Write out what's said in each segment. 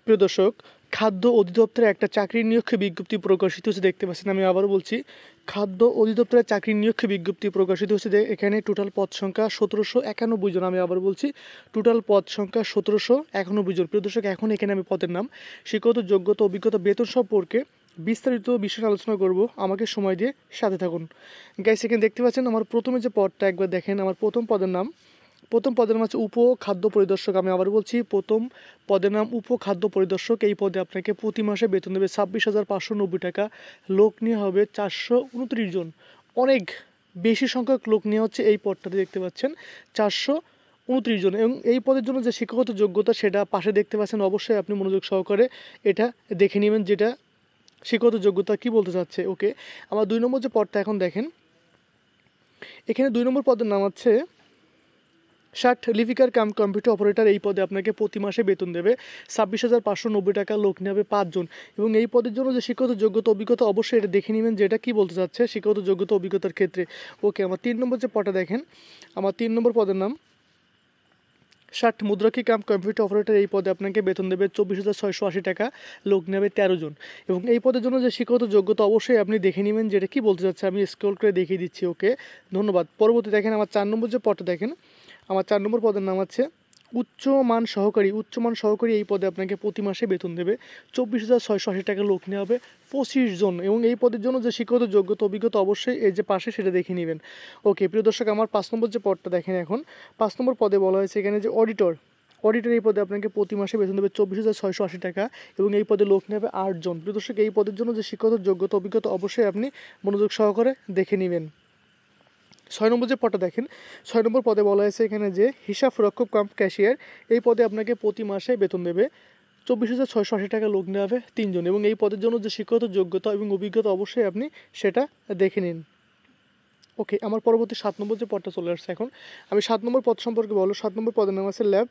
প্রিয় দর্শক, খাদ্য অধিদপ্তরে একটা চাকরির নিয়োগ বিজ্ঞপ্তি প্রকাশিত হচ্ছে দেখতে পাচ্ছেন। আমি আবারও বলছি, খাদ্য অধিদপ্তরে চাকরির নিয়োগ বিজ্ঞপ্তি প্রকাশিত হচ্ছে। এখানে টোটাল পদ সংখ্যা 1791 জন। আমি আবার বলছি, টোটাল পদ সংখ্যা 1791 জন। প্রিয় দর্শক, এখন এখানে আমি পদের নাম, শিক্ষাগত যোগ্যতা, অভিজ্ঞতা, বেতন সম্পর্কে বিস্তারিত বিষয় আলোচনা করব। আমাকে সময় দিয়ে সাথে থাকুন। গাইস, এখানে দেখতে পাচ্ছেন আমার প্রথমে যে পদটা, একবার দেখেন। আমার প্রথম পদের নাম হচ্ছে উপখাদ্য পরিদর্শক। আমি আবার বলছি, প্রথম পদের নাম উপখাদ্য পরিদর্শক। এই পদে আপনাকে প্রতি মাসে বেতন দেবে 26,590 টাকা। লোক নিয়ে হবে 429 জন। অনেক বেশি সংখ্যক লোক নিয়ে হচ্ছে এই পদটাতে, দেখতে পাচ্ছেন 429 জন। এবং এই পদের জন্য যে শিক্ষাগত যোগ্যতা সেটা পাশে দেখতে পাচ্ছেন। অবশ্যই আপনি মনোযোগ সহকারে এটা দেখে নেবেন, যেটা শিক্ষাগত যোগ্যতা কি বলতে চাচ্ছে। ওকে, আমার 2 নম্বর যে পদটা এখন দেখেন, এখানে 2 নম্বর পদের নাম হচ্ছে লিপিকার কাম কম্পিউটার অপারেটর। এই পদে আপনাকে প্রতি মাসে বেতন দেবে 26,590 টাকা। লোক নেবে 5 জন। এবং এই পদের জন্য যে শিক্ষাগত যোগ্যতা, অভিজ্ঞতা, অবশ্যই এটা দেখে নেবেন যে এটা কী বলতে চাচ্ছে শিক্ষাগত যোগ্যতা, অভিজ্ঞতার ক্ষেত্রে। ওকে, আমার 3 নম্বর যে পদটা দেখেন, আমার 3 নম্বর পদের নাম মুদ্রাক্ষী কাম কম্পিউটার অপারেটর। এই পদে আপনাকে বেতন দেবে 24,680 টাকা। লোক নেবে 13 জন। এবং এই পদের জন্য যে শিক্ষাগত যোগ্যতা, অবশ্যই আপনি দেখে নেবেন যে এটা কী বলতে চাচ্ছে। আমি স্ক্রল করে দেখিয়ে দিচ্ছি। ওকে, ধন্যবাদ। পরবর্তী দেখেন, আমার 4 নম্বর যে পদটা দেখেন, আমার 4 নম্বর পদের নাম হচ্ছে উচ্চমান সহকারী। এই পদে আপনাকে প্রতি মাসে বেতন দেবে 24,680 টাকা। লোক নেওয়া হবে 25 জন। এবং এই পদের জন্য যে শিক্ষাগত যোগ্যতা, অভিজ্ঞতা, অবশ্যই এই যে পাশে সেটা দেখে নেবেন। ওকে, প্রিয় দর্শক, আমার 5 নম্বর যে পদটা দেখেন, এখন 5 নম্বর পদে বলা হয়েছে এখানে যে অডিটর। এই পদে আপনাকে প্রতি মাসে বেতন দেবে 24,680 টাকা। এবং এই পদে লোক নেবে 8 জন। প্রিয় দর্শক, এই পদের জন্য যে শিক্ষাগত যোগ্যতা, অভিজ্ঞতা, অবশ্যই আপনি মনোযোগ সহকারে দেখে নেবেন। 6 নম্বর যে পদটা দেখেন, 6 নম্বর পদে বলা হয়েছে এখানে যে হিসাব রক্ষক কাম ক্যাশিয়ার। এই পদে আপনাকে প্রতি মাসে বেতন দেবে 24,680 টাকা। লোক নেওয়া হবে 3 জন। এবং এই পদের জন্য যে শিক্ষাগত যোগ্যতা এবং অভিজ্ঞতা, অবশ্যই আপনি সেটা দেখে নিন। ওকে, আমার পরবর্তী 7 নম্বর যে পদটা চলে আসছে। এখন আমি 7 নম্বর পদ সম্পর্কে বলবো। 7 নম্বর পদের নাম আছে ল্যাব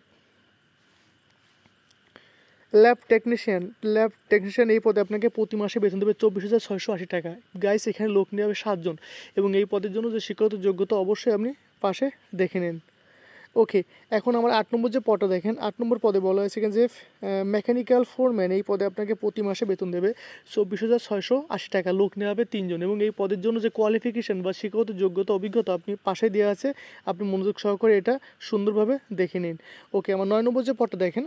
টেকনিশিয়ান। এই পদে আপনাকে প্রতি মাসে বেতন দেবে 24,680 টাকা। গাইস, এখানে লোক নিয়ে হবে 7 জন। এবং এই পদের জন্য যে শিক্ষাগত যোগ্যতা, অবশ্যই আপনি পাশে দেখে নিন। ওকে, এখন আমার 8 নম্বর যে পদটা দেখেন, 8 নম্বর পদে বলা হয়েছে যে মেকানিক্যাল ফোরম্যান। এই পদে আপনাকে প্রতি মাসে বেতন দেবে 24,680 টাকা। লোক নেওয়া হবে 3 জন। এবং এই পদের জন্য যে কোয়ালিফিকেশন বা শিক্ষাগত যোগ্যতা, অভিজ্ঞতা আপনি পাশে দেওয়া আছে, আপনি মনোযোগ সহকারে এটা সুন্দরভাবে দেখে নিন। ওকে, আমার 9 নম্বর যে পদটা দেখেন,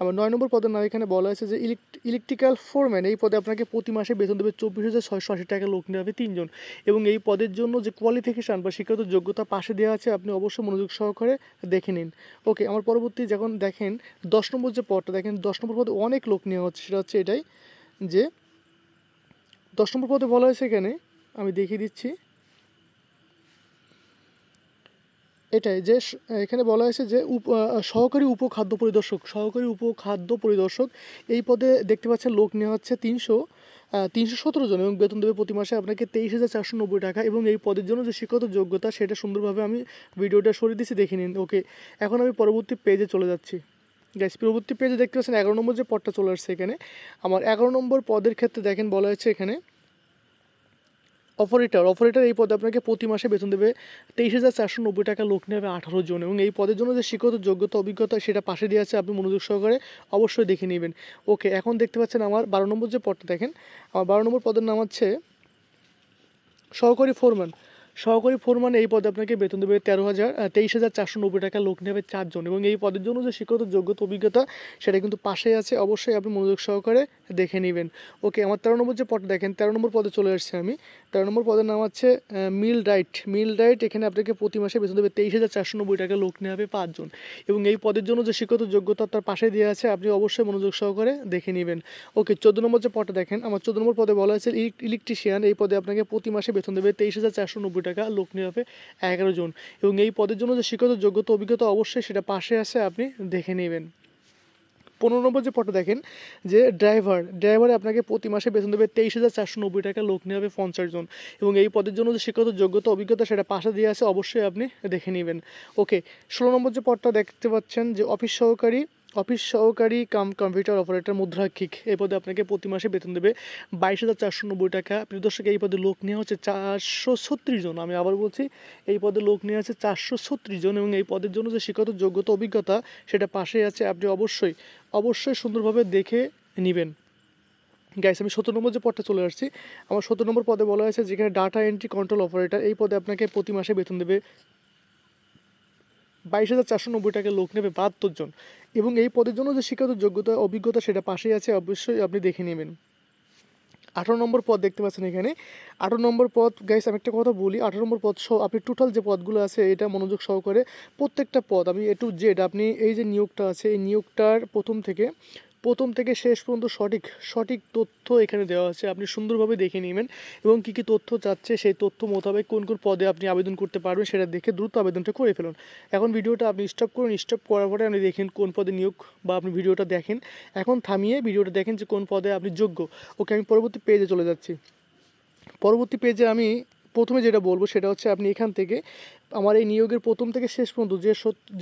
আমার 9 নম্বর পদের নাম এখানে বলা হয়েছে যে ইলেকট্রিক্যাল ফোরম্যান। এই পদে আপনাকে প্রতি মাসে বেতন দেবে 24,680 টাকা। লোক নেওয়া হবে 3 জন। এবং এই পদের জন্য যে কোয়ালিফিকেশান বা শিক্ষাগত যোগ্যতা পাশে দেওয়া আছে, আপনি অবশ্যই মনোযোগ সহকারে দেখে নিন। ওকে, আমার পরবর্তী যখন দেখেন 10 নম্বর যে পদটা দেখেন, 10 নম্বর পদে অনেক লোক নেওয়া হচ্ছে। সেটা হচ্ছে এটাই যে 10 নম্বর পদে বলা হয়েছে এখানে, আমি দেখিয়ে দিচ্ছি, এটাই যে এখানে বলা হয়েছে যে সহকারী উপখাদ্য পরিদর্শক। এই পদে দেখতে পাচ্ছেন লোক নেওয়া হচ্ছে 317 জন। এবং বেতন দেবে প্রতি মাসে আপনাকে 23,490 টাকা। এবং এই পদের জন্য যে শিক্ষাগত যোগ্যতা, সেটা সুন্দরভাবে আমি ভিডিওটা সরিয়ে দিচ্ছি, দেখে নিন। ওকে, এখন আমি পরবর্তী পেজে চলে যাচ্ছি। গাইস, পরবর্তী পেজে দেখতে পাচ্ছেন 11 নম্বর যে পদটা চলে আসছে এখানে। আমার 11 নম্বর পদের ক্ষেত্রে দেখেন বলা হয়েছে এখানে অপারেটর। এই পদে আপনাকে প্রতি মাসে বেতন দেবে 23,490 টাকা। লোক নেবে 18 জন। এবং এই পদের জন্য যে শিক্ষাগত যোগ্যতা, অভিজ্ঞতা, সেটা পাশে দিয়ে আছে, আপনি মনোযোগ সহকারে অবশ্যই দেখে নেবেন। ওকে, এখন দেখতে পাচ্ছেন আমার 12 নম্বর যে পদটা দেখেন, আমার 12 নম্বর পদের নাম হচ্ছে সহকারী ফোরম্যান। এই পদে আপনাকে বেতন দেবে 23,490 টাকা। লোক নেবে 4 জন। এবং এই পদের জন্য যে শিক্ষাগত যোগ্যতা, অভিজ্ঞতা, সেটা কিন্তু পাশেই আছে, অবশ্যই আপনি মনোযোগ সহকারে দেখে নেবেন। ওকে, আমার 13 নম্বর যে পদটা দেখেন, 13 নম্বর পদে চলে আসছে আমি। 13 নম্বর পদের নাম হচ্ছে মিল রাইট। এখানে আপনাকে প্রতি মাসে বেতন দেবে 23,490 টাকা। লোক নেওয়া হবে 5 জন। এবং এই পদের জন্য যে শিক্ষাগত যোগ্যতা তার পাশে দেওয়া আছে, আপনি অবশ্যই মনোযোগ সহকারে দেখে নেবেন। ওকে, 14 নম্বর যে পদটা দেখেন, আমার 14 নম্বর পদে বলা হয়েছে ইলেকট্রিশিয়ান। এই পদে আপনাকে প্রতি মাসে বেতন দেবে 23,490 টাকা। লোক নেওয়া হবে 11 জন। এবং এই পদের জন্য যে শিক্ষাগত যোগ্যতা, অভিজ্ঞতা, অবশ্যই সেটা পাশে আছে, আপনি দেখে নেবেন। 15 নম্বর যে পদটা দেখেন যে ড্রাইভারে আপনাকে প্রতি মাসে বেতন দেবে 23,490 টাকা। লোক নেওয়া হবে 50 জন। এবং এই পদের জন্য যে শিক্ষাগত যোগ্যতা, অভিজ্ঞতা, সেটা পাশে দিয়ে আছে, অবশ্যই আপনি দেখে নেবেন। ওকে, 16 নম্বর যে পদটা দেখতে পাচ্ছেন যে অফিস সহকারী অফিস সহকারী কাম কম্পিউটার অপারেটর মুদ্রাক্ষিক এই পদে আপনাকে প্রতি মাসে বেতন দেবে 22,490 টাকা। প্রিয় দর্শক, এই পদে লোক নেওয়া হচ্ছে 436 জন। আমি আবার বলছি, এই পদে লোক নেওয়া আছে 436 জন এবং এই পদের জন্য যে শিক্ষাগত যোগ্যতা অভিজ্ঞতা সেটা পাশেই আছে। আপনি অবশ্যই সুন্দরভাবে দেখে নেবেন। গাইস, আমি 17 নম্বর যে পদটা চলে আসছি। আমার 17 নম্বর পদে বলা হয়েছে যেখানে ডাটা এন্ট্রি কন্ট্রোল অপারেটর, এই পদে আপনাকে প্রতি মাসে বেতন দেবে 22,490 টাকা। লোক নেবে 72 জন এবং এই পদের জন্য যে শিক্ষাগত যোগ্যতা অভিজ্ঞতা সেটা পাশেই আছে, অবশ্যই আপনি দেখে নেবেন। 18 নম্বর পদ দেখতে পাচ্ছেন এখানে। 18 নম্বর পদ, গাইস আমি একটা কথা বলি, 18 নম্বর পদ সহ আপনি টোটাল যে পদগুলো আছে এটা মনোযোগ সহকারে প্রত্যেকটা পদ আমি A to Z, আপনি এই যে নিয়োগটা আছে এই নিয়োগটার প্রথম থেকে শেষ পর্যন্ত সঠিক তথ্য এখানে দেওয়া আছে। আপনি সুন্দরভাবে দেখে নেবেন এবং কী কী তথ্য চাচ্ছে সেই তথ্য মোতাবেক কোন পদে আপনি আবেদন করতে পারবেন সেটা দেখে দ্রুত আবেদনটা করে ফেলুন। এখন ভিডিওটা আপনি স্টপ করুন, স্টপ করার পরে আপনি দেখেন কোন পদে নিয়োগ, বা আপনি ভিডিওটা দেখেন, এখন থামিয়ে ভিডিওটা দেখেন যে কোন পদে আপনি যোগ্য। ওকে, আমি পরবর্তী পেজে চলে যাচ্ছি। পরবর্তী পেজে আমি প্রথমে যেটা বলবো সেটা হচ্ছে আপনি এখান থেকে আমার এই নিয়োগের প্রথম থেকে শেষ পর্যন্ত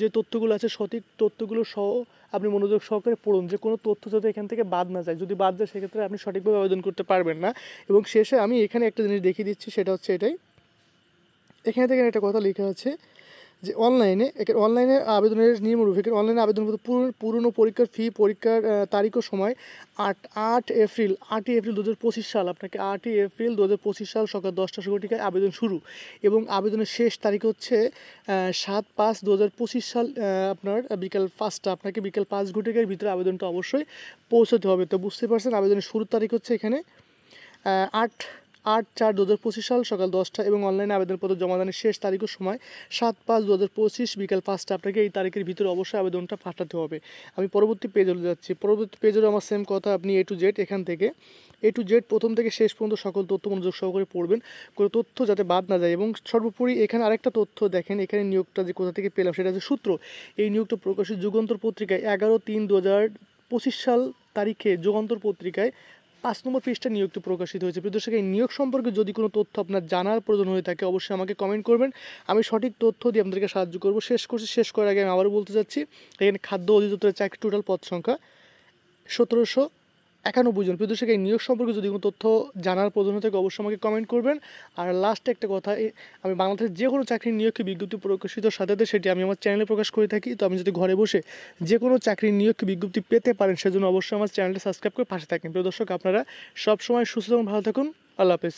যে তথ্যগুলো আছে সঠিক তথ্যগুলো সহ আপনি মনোযোগ সহকারে পড়ুন, যে কোনো তথ্য যাতে এখান থেকে বাদ না যায়। যদি বাদ যায় সেক্ষেত্রে আপনি সঠিকভাবে আবেদন করতে পারবেন না। এবং শেষে আমি এখানে একটা জিনিস দেখিয়ে দিচ্ছি, সেটা হচ্ছে এটাই। এখানে থেকে একটা কথা লেখা আছে যে অনলাইনে আবেদনের নিয়মরূপ, এখানে অনলাইনে আবেদন করতে পুরনো পরীক্ষার ফি, পরীক্ষার তারিখ ও সময় 8 এপ্রিল 2025 সাল, আপনাকে 8 এপ্রিল 2025 সাল সকাল 10টা ঘটিকায় আবেদন শুরু এবং আবেদনের শেষ তারিখ হচ্ছে 7/5/2025 সাল আপনার বিকাল 5টা, আপনাকে বিকাল 5 ঘটিকার ভিতরে আবেদনটা অবশ্যই পৌঁছতে হবে। তো বুঝতে পারছেন আবেদনের শুরুর তারিখ হচ্ছে এখানে 8/4/2025 সাল সকাল 10টা এবং অনলাইনে আবেদনপত্র জমাদানের শেষ তারিখ ও সময় 7/5/2025 বিকাল 5টা। আপনাকে এই তারিখের ভিতরে অবশ্যই আবেদনটা পাঠাতে হবে। আমি পরবর্তী পেজে যাচ্ছি। পরবর্তী পেজেরও আমার সেম কথা, আপনি A to Z এখান থেকে A to Z প্রথম থেকে শেষ পর্যন্ত সকল তথ্য মনোযোগ সহকারে পড়বেন, কোনো তথ্য যাতে বাদ না যায়। এবং সর্বোপরি এখানে আরেকটা তথ্য দেখেন, এখানে নিয়োগটা যে কোথা থেকে পেলাম সেটা হচ্ছে সূত্র। এই নিয়োগটা প্রকাশিত যুগান্তর পত্রিকায় 11/3/2025 সাল তারিখে যুগান্তর পত্রিকায় 5 নম্বর পৃষ্ঠা নিয়োগটি প্রকাশিত হয়েছে। প্রিয় দর্শক, এই নিয়োগ সম্পর্কে যদি কোনো তথ্য আপনার জানার প্রয়োজন হয়ে থাকে অবশ্যই আমাকে কমেন্ট করবেন, আমি সঠিক তথ্য দিয়ে আপনাদেরকে সাহায্য করব। শেষ করার আগে আমি আবারও বলতে চাচ্ছি, এখানে খাদ্য অধিদপ্তরের চাকরি টোটাল পদ সংখ্যা 1791 জন। প্রিয় দর্শক, এই নিয়োগ সম্পর্কে যদি কোনো তথ্য জানার প্রয়োজন হয়ে থাকে অবশ্যই আমাকে কমেন্ট করবেন। আর লাস্টে একটা কথা, আমি বাংলাদেশের যে কোনো চাকরির নিয়োগকে বিজ্ঞপ্তি প্রকাশিত সাথে সেটি আমি আমার চ্যানেলে প্রকাশ করে থাকি। তো আমি যদি ঘরে বসে যে কোনো চাকরির নিয়োগকে বিজ্ঞপ্তি পেতে পারেন সেজন্য অবশ্যই আমার চ্যানেলটা সাবস্ক্রাইব করে পাশে থাকেন। প্রিয় দর্শক, আপনারা সবসময় সুস্থ এবং ভালো থাকুন। আল্লাহ হাফেজ।